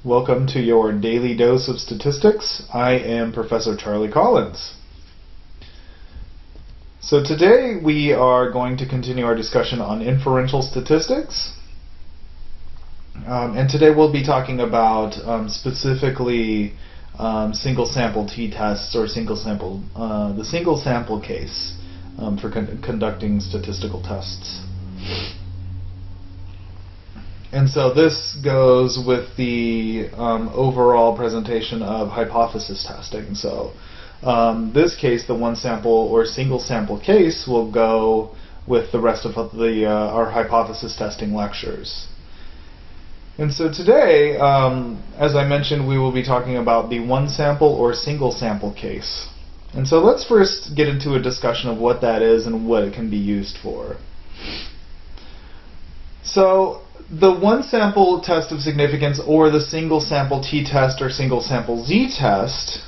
Welcome to your daily dose of statistics. I am Professor Charlie Collins. So today we are going to continue our discussion on inferential statistics. And today we'll be talking about specifically single sample t-tests or the single sample case for conducting statistical tests. And so this goes with the overall presentation of hypothesis testing. So this case, the one sample or single sample case, will go with the rest of our hypothesis testing lectures. And so today, as I mentioned, we will be talking about the one sample or single sample case. And so let's first get into a discussion of what that is and what it can be used for. So the one sample test of significance, or the single sample t-test or single sample z-test,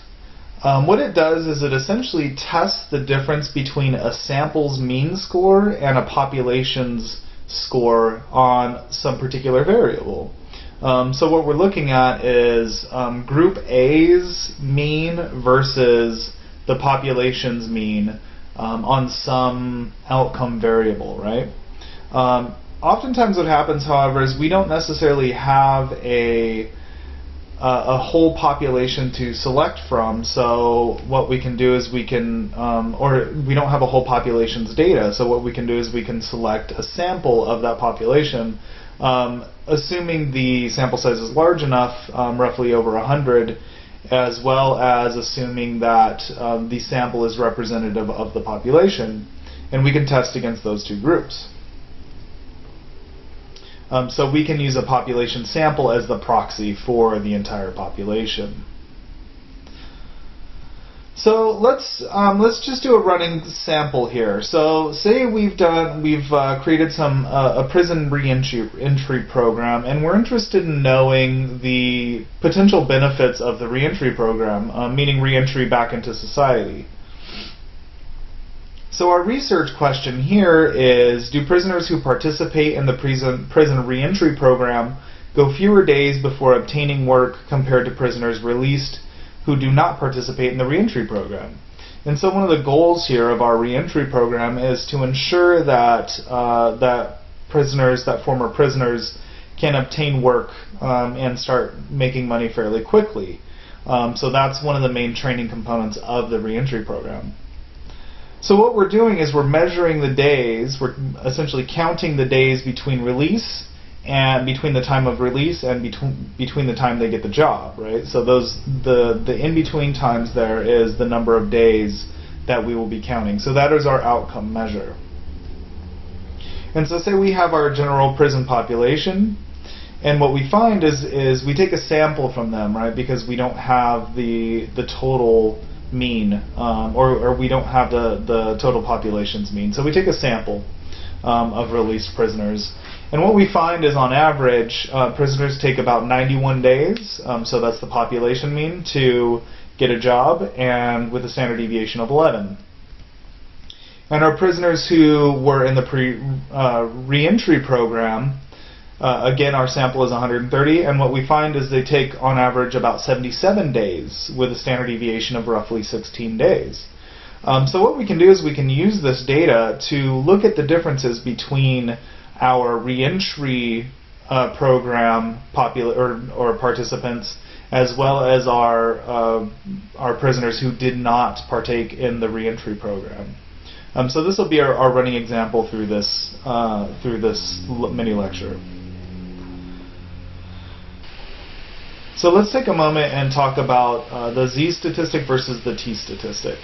what it does is it essentially tests the difference between a sample's mean score and a population's score on some particular variable. So what we're looking at is group A's mean versus the population's mean on some outcome variable, right? Oftentimes what happens, however, is we don't necessarily have a whole population to select from. So what we can do is we can, or we don't have a whole population's data, so what we can do is we can select a sample of that population, assuming the sample size is large enough, roughly over 100, as well as assuming that the sample is representative of the population, and we can test against those two groups. So we can use a population sample as the proxy for the entire population. So let's just do a running sample here. So say we've created a prison reentry program, and we're interested in knowing the potential benefits of the reentry program, meaning reentry back into society. So our research question here is, do prisoners who participate in the prison reentry program go fewer days before obtaining work compared to prisoners released who do not participate in the reentry program? And so one of the goals here of our reentry program is to ensure that former prisoners can obtain work and start making money fairly quickly. So that's one of the main training components of the reentry program. So what we're doing is we're measuring the days, we're essentially counting the days between release and between the time of release and between the time they get the job, right? So the in-between times there is the number of days that we will be counting. So that is our outcome measure. And so say we have our general prison population, and what we find is we take a sample from them, right? Because we don't have the total mean, or we don't have the total population's mean. So we take a sample of released prisoners, and what we find is on average prisoners take about 91 days, so that's the population mean, to get a job, and with a standard deviation of 11. And our prisoners who were in the reentry program, again, our sample is 130, and what we find is they take, on average, about 77 days with a standard deviation of roughly 16 days. So what we can do is we can use this data to look at the differences between our reentry program or participants, as well as our prisoners who did not partake in the reentry program. So this will be our running example through this mini lecture. So let's take a moment and talk about the Z statistic versus the T statistic.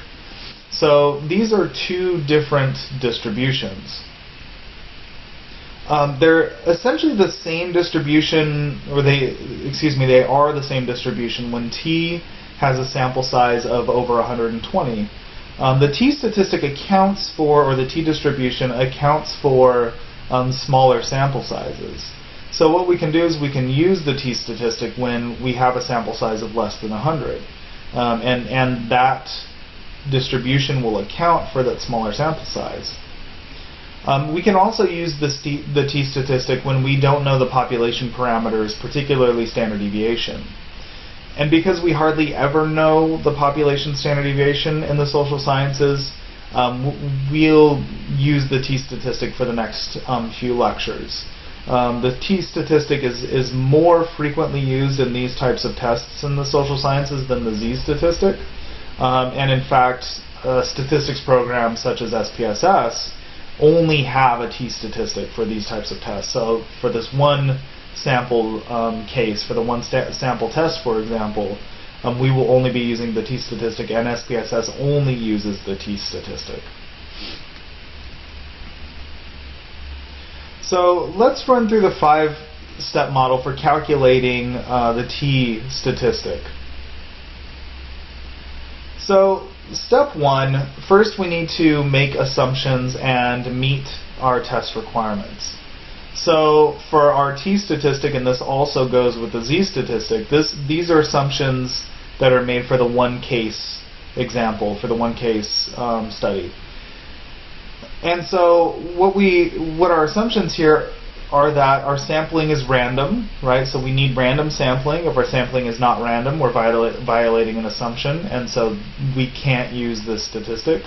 So these are two different distributions. They're essentially the same distribution, or they are the same distribution when T has a sample size of over 120. The T statistic accounts for, or the T distribution accounts for smaller sample sizes. So what we can do is we can use the T statistic when we have a sample size of less than 100. And that distribution will account for that smaller sample size. We can also use the t-statistic when we don't know the population parameters, particularly standard deviation. And because we hardly ever know the population standard deviation in the social sciences, we'll use the t-statistic for the next few lectures. The t-statistic is more frequently used in these types of tests in the social sciences than the z-statistic. And in fact, statistics programs such as SPSS only have a t-statistic for these types of tests. So for this one sample case, for the one sample test, for example, we will only be using the t-statistic, and SPSS only uses the t-statistic. So let's run through the 5-step model for calculating the t-statistic. So step 1, first we need to make assumptions and meet our test requirements. So for our t-statistic, and this also goes with the z-statistic, these are assumptions that are made for the one case example, for the one case study. And so what our assumptions here are that our sampling is random, right? So we need random sampling. If our sampling is not random, we're violating an assumption, and so we can't use this statistic.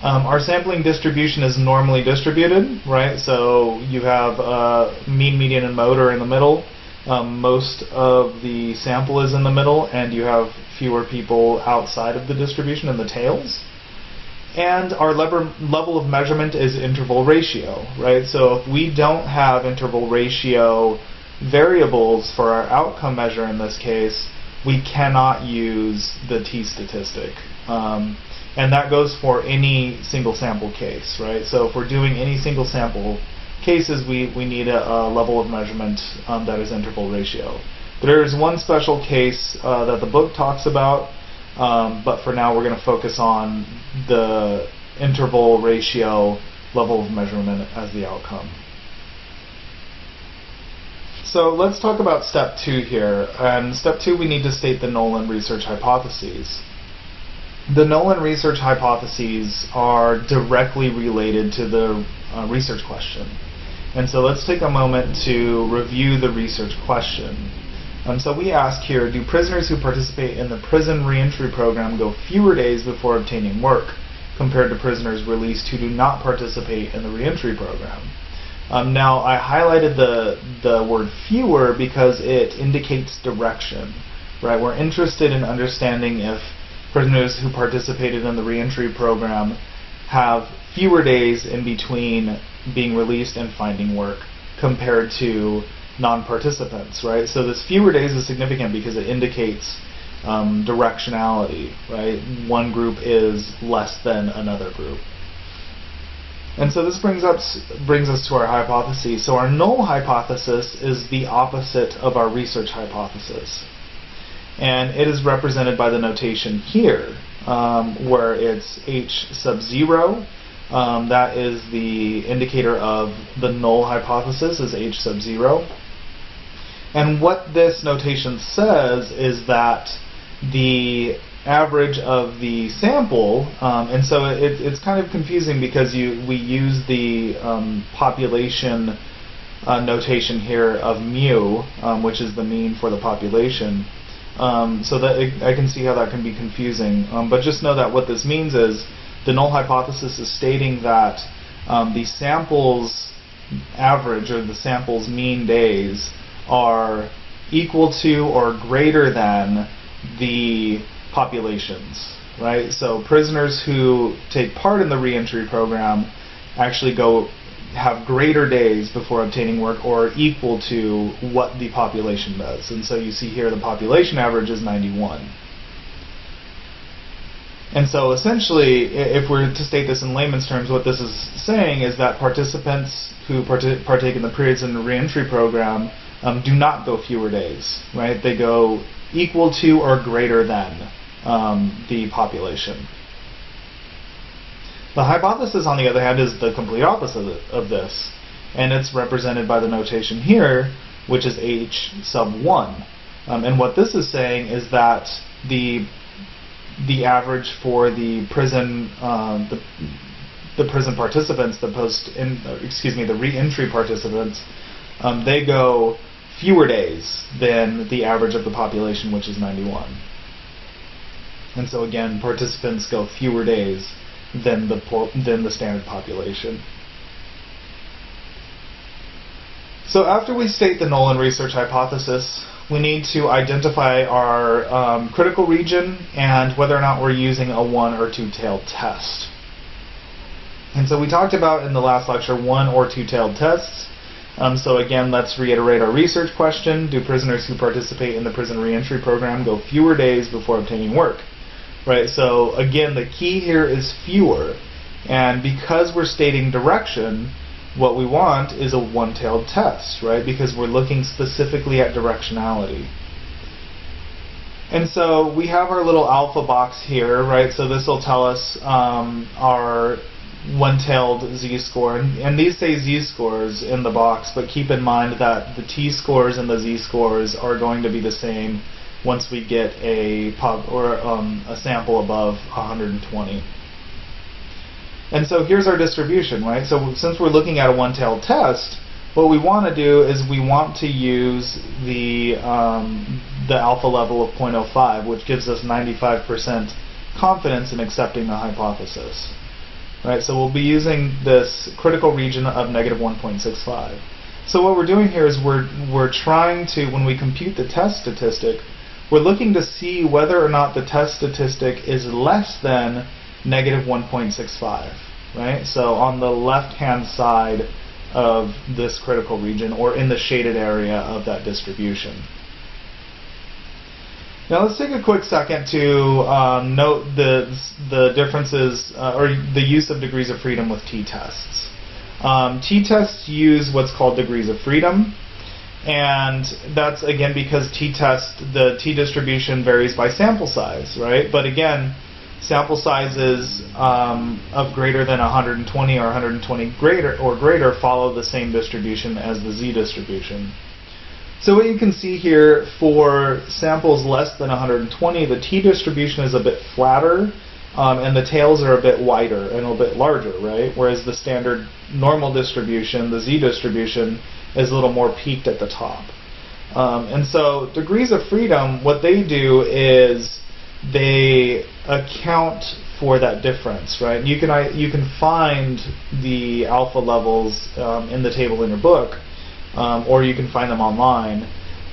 Our sampling distribution is normally distributed, right? So you have mean, median, and mode are in the middle. Most of the sample is in the middle, and you have fewer people outside of the distribution in the tails. And our level of measurement is interval ratio, right? So if we don't have interval ratio variables for our outcome measure in this case, we cannot use the t-statistic. And that goes for any single sample case, right? So if we're doing any single sample cases, we need a level of measurement that is interval ratio. There is one special case that the book talks about, but for now we're going to focus on the interval ratio level of measurement as the outcome. So let's talk about step 2 here. And step 2, we need to state the Nolan research hypotheses. The Nolan research hypotheses are directly related to the research question. And so let's take a moment to review the research question. So we ask here, do prisoners who participate in the prison reentry program go fewer days before obtaining work compared to prisoners released who do not participate in the reentry program? Now, I highlighted the word fewer because it indicates direction, right? We're interested in understanding if prisoners who participated in the reentry program have fewer days in between being released and finding work compared to non-participants, right? So this fewer days is significant because it indicates directionality, right? One group is less than another group. And so this brings us to our hypothesis. So our null hypothesis is the opposite of our research hypothesis. And it is represented by the notation here, where it's H sub 0. That is the indicator of the null hypothesis, is H sub 0. And what this notation says is that the average of the sample, and so it's kind of confusing because we use the population notation here of mu, which is the mean for the population. So that I can see how that can be confusing. But just know that what this means is the null hypothesis is stating that the sample's average, or the sample's mean days, are equal to or greater than the populations, right? So prisoners who take part in the reentry program actually have greater days before obtaining work, or equal to what the population does. And so you see here the population average is 91. And so essentially, if we're to state this in layman's terms, what this is saying is that participants who partake in the prison reentry program do not go fewer days, right? They go equal to or greater than the population. The hypothesis, on the other hand, is the complete opposite of this, and it's represented by the notation here, which is H sub 1. And what this is saying is that the average for the prison the prison participants, the re-entry participants, they go fewer days than the average of the population, which is 91. And so again, participants go fewer days than the standard population. So after we state the Nolan research hypothesis, we need to identify our critical region and whether or not we're using a one- or two-tailed test. And so we talked about in the last lecture one- or two-tailed tests. So again, let's reiterate our research question. Do prisoners who participate in the prison reentry program go fewer days before obtaining work? Right, so again, the key here is fewer. And because we're stating direction, what we want is a one-tailed test, right? Because we're looking specifically at directionality. And so we have our little alpha box here, right? So this will tell us our one-tailed z-score. And these say z-scores in the box, but keep in mind that the t-scores and the z-scores are going to be the same once we get a sample above 120. And so here's our distribution, right? So since we're looking at a one-tailed test, what we want to do is we want to use the alpha level of 0.05, which gives us 95% confidence in accepting the hypothesis. Right? So we'll be using this critical region of -1.65. So what we're doing here is we're trying to, when we compute the test statistic, we're looking to see whether or not the test statistic is less than -1.65, right? So on the left-hand side of this critical region, or in the shaded area of that distribution. Now let's take a quick second to note the differences or the use of degrees of freedom with t-tests. T-tests use what's called degrees of freedom, and that's again because the t-distribution varies by sample size, right? But again, sample sizes of greater than 120 or 120 greater follow the same distribution as the z-distribution. So what you can see here, for samples less than 120, the t-distribution is a bit flatter, and the tails are a bit wider and a bit larger, right? Whereas the standard normal distribution, the z-distribution, is a little more peaked at the top. And so degrees of freedom, what they do is they account for that difference, right? You can find the alpha levels in the table in your book, or you can find them online.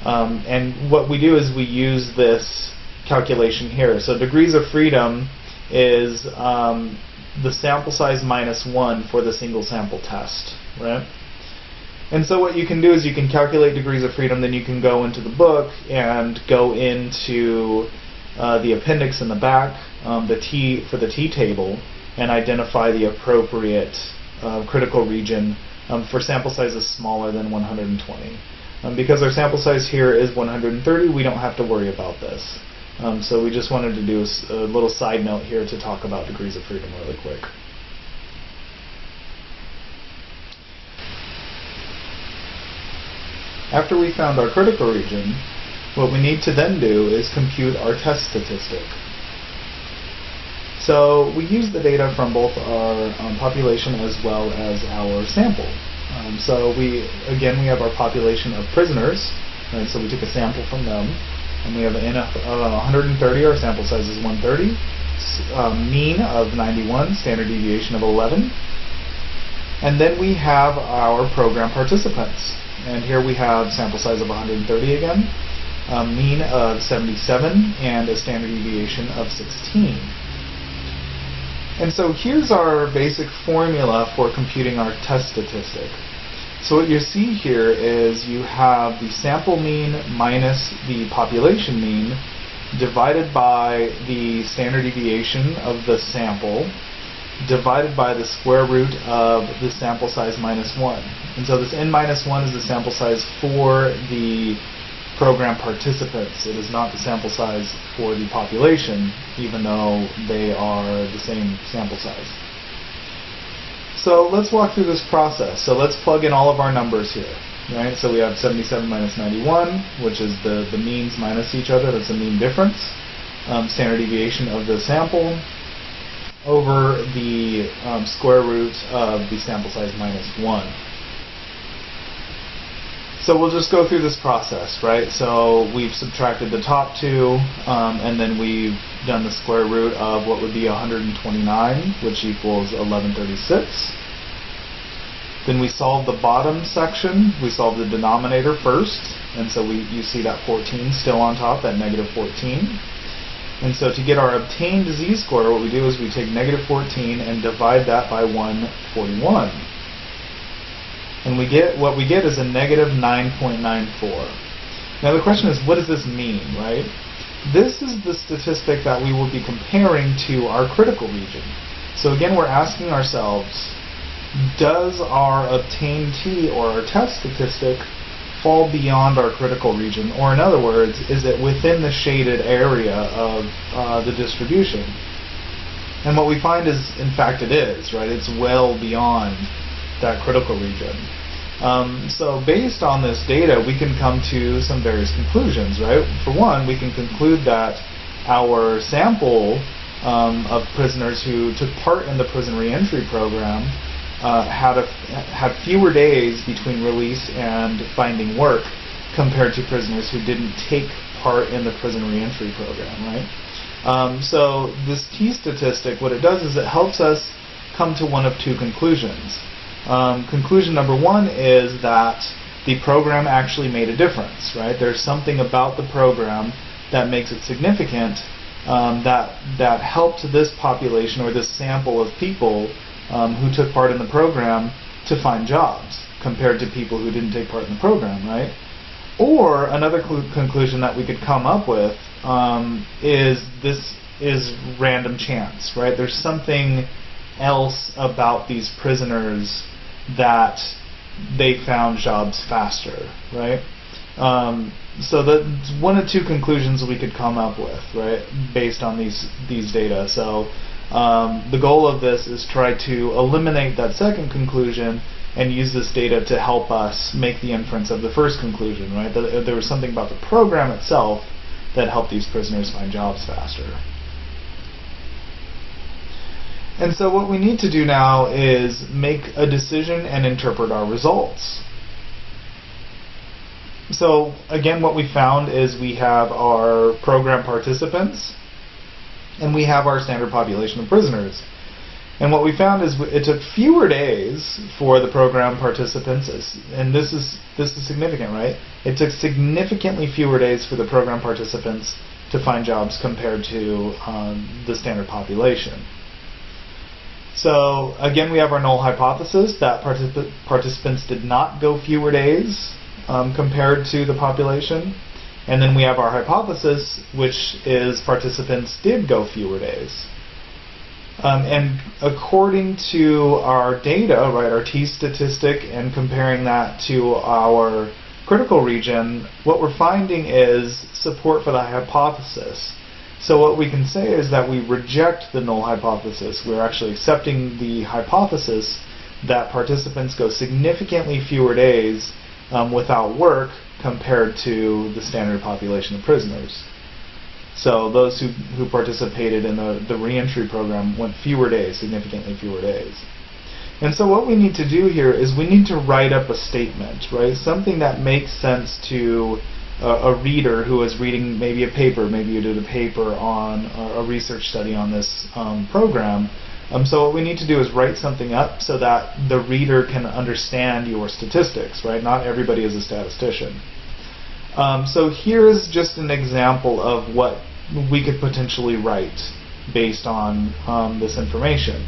And what we do is we use this calculation here. So degrees of freedom is the sample size -1 for the single sample test, right? And so what you can do is you can calculate degrees of freedom, then you can go into the book and go into the appendix in the back, for the t-table, and identify the appropriate critical region for sample sizes smaller than 120. Because our sample size here is 130, we don't have to worry about this. So we just wanted to do a little side note here to talk about degrees of freedom really quick. After we found our critical region, what we need to then do is compute our test statistic. So we use the data from both our population as well as our sample. So we have our population of prisoners, right? So we took a sample from them, and we have an 130, our sample size is 130, mean of 91, standard deviation of 11. And then we have our program participants. And here we have sample size of 130 again, mean of 77, and a standard deviation of 16. And so here's our basic formula for computing our test statistic. So what you see here is you have the sample mean minus the population mean divided by the standard deviation of the sample divided by the square root of the sample size -1. And so this n-1 is the sample size for the program participants. It is not the sample size for the population, even though they are the same sample size. So let's walk through this process. So let's plug in all of our numbers here. Right? So we have 77 minus 91, which is the means minus each other. That's the mean difference. Standard deviation of the sample. over the square root of the sample size minus 1. So we'll just go through this process, right? So we've subtracted the top two, and then we've done the square root of what would be 129, which equals 1136. Then we solve the bottom section. We solve the denominator first, and so you see that 14 still on top, that negative 14. And so to get our obtained z-score, what we do is we take negative 14 and divide that by 141. And what we get is a negative 9.94. Now the question is, what does this mean, right? This is the statistic that we will be comparing to our critical region. So again, we're asking ourselves, does our obtained t, or our test statistic, fall beyond our critical region? Or in other words, is it within the shaded area of the distribution? And what we find is, in fact, it is, right? It's well beyond that critical region. So based on this data, we can come to some various conclusions, right? For one, we can conclude that our sample of prisoners who took part in the prison reentry program had fewer days between release and finding work compared to prisoners who didn't take part in the prison reentry program, right? So this T statistic, what it does is it helps us come to one of two conclusions. Conclusion number one is that the program actually made a difference, right? There's something about the program that makes it significant, that helped this population, or this sample of people who took part in the program, to find jobs compared to people who didn't take part in the program, right? Or another conclusion that we could come up with is this is random chance, right? There's something else about these prisoners that they found jobs faster, right? So that's one of two conclusions we could come up with, right, based on these data. So the goal of this is try to eliminate that second conclusion and use this data to help us make the inference of the first conclusion, right? That there was something about the program itself that helped these prisoners find jobs faster. And so what we need to do now is make a decision and interpret our results. So again, what we found is we have our program participants and we have our standard population of prisoners. And what we found is it took fewer days for the program participants, and this is significant, right? It took significantly fewer days for the program participants to find jobs compared to the standard population. So again, we have our null hypothesis that participants did not go fewer days compared to the population. And then we have our hypothesis, which is participants did go fewer days. And according to our data, right, our T statistic, and comparing that to our critical region, what we're finding is support for the hypothesis. So what we can say is that we reject the null hypothesis. We're actually accepting the hypothesis that participants go significantly fewer days without work compared to the standard population of prisoners. So those who participated in the reentry program went fewer days, significantly fewer days. And so what we need to do here is we need to write up a statement, right? Something that makes sense to a reader who is reading maybe a paper. Maybe you did a paper on a research study on this program. So what we need to do is write something up so that the reader can understand your statistics, right? Not everybody is a statistician. So here's just an example of what we could potentially write based on this information.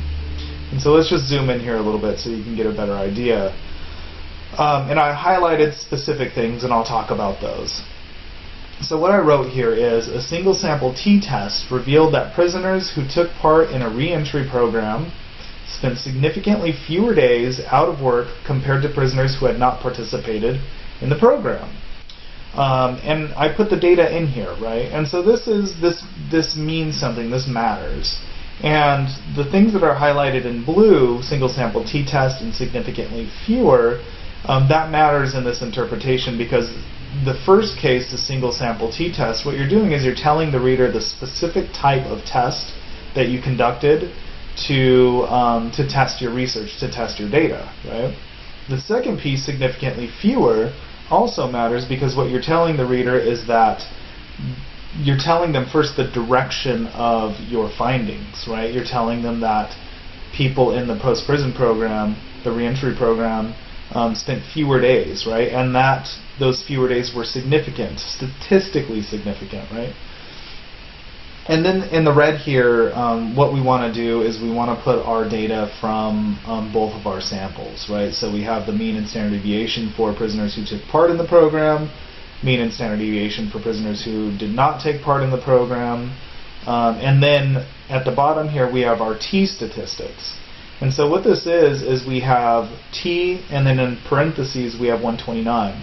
And so let's just zoom in here a little bit so you can get a better idea. And I highlighted specific things, and I'll talk about those. So what I wrote here is a single sample t-test revealed that prisoners who took part in a reentry program spent significantly fewer days out of work compared to prisoners who had not participated in the program. And I put the data in here, right? And so this means something. This matters. And the things that are highlighted in blue, single sample t-test and significantly fewer, that matters in this interpretation, because the first case, the single sample t-test, what you're doing is you're telling the reader the specific type of test that you conducted to test your research, to test your data, right? The second piece, significantly fewer, also matters because what you're telling the reader is that you're telling them first the direction of your findings, right? You're telling them that people in the post-prison program, the reentry program, spent fewer days, right? And that those fewer days were significant, statistically significant, right? And then in the red here, what we want to do is we want to put our data from both of our samples, right? So we have the mean and standard deviation for prisoners who took part in the program, mean and standard deviation for prisoners who did not take part in the program, and then at the bottom here we have our T statistics. And so what this is we have T, and then in parentheses we have 129.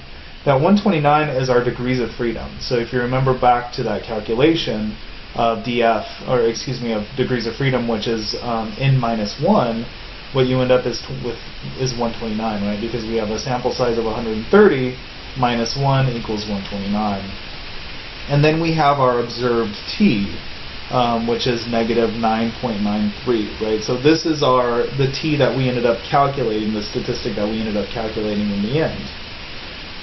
That 129 is our degrees of freedom. So if you remember back to that calculation of DF, or excuse me, of degrees of freedom, which is n minus 1, what you end up is 129, right? Because we have a sample size of 130 minus 1 equals 129. And then we have our observed T, which is negative 9.93, right? So this is the T that we ended up calculating, the statistic that we ended up calculating in the end.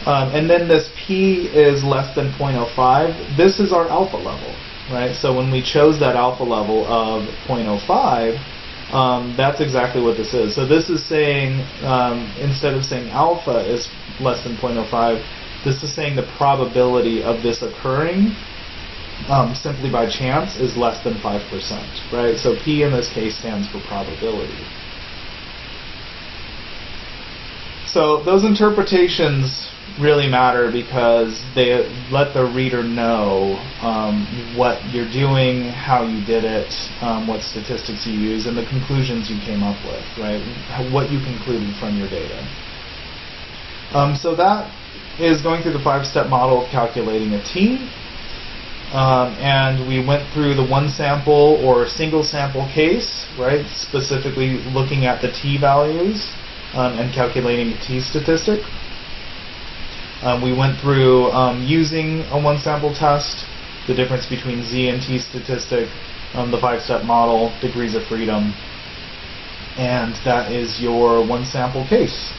And then this P is less than 0.05. This is our alpha level, right? So when we chose that alpha level of 0.05, that's exactly what this is. So this is saying, instead of saying alpha is less than 0.05, this is saying the probability of this occurring simply by chance is less than 5%, right? So P in this case stands for probability. So those interpretations really matter because they let the reader know what you're doing, how you did it, what statistics you use, and the conclusions you came up with, right? What you concluded from your data. So that is going through the 5-step model of calculating a T. And we went through the one sample or single sample case, right? Specifically looking at the T values and calculating a T statistic. We went through using a one sample test, the difference between Z and T statistic, the 5-step model, degrees of freedom, and that is your one sample case.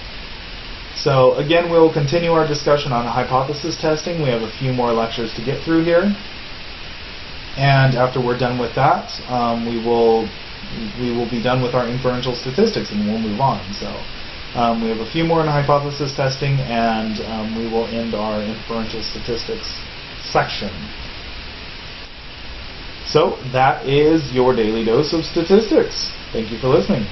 So again, we'll continue our discussion on hypothesis testing. We have a few more lectures to get through here. And after we're done with that, we will be done with our inferential statistics and we'll move on. So we have a few more in hypothesis testing, and we will end our inferential statistics section. So that is your daily dose of statistics. Thank you for listening.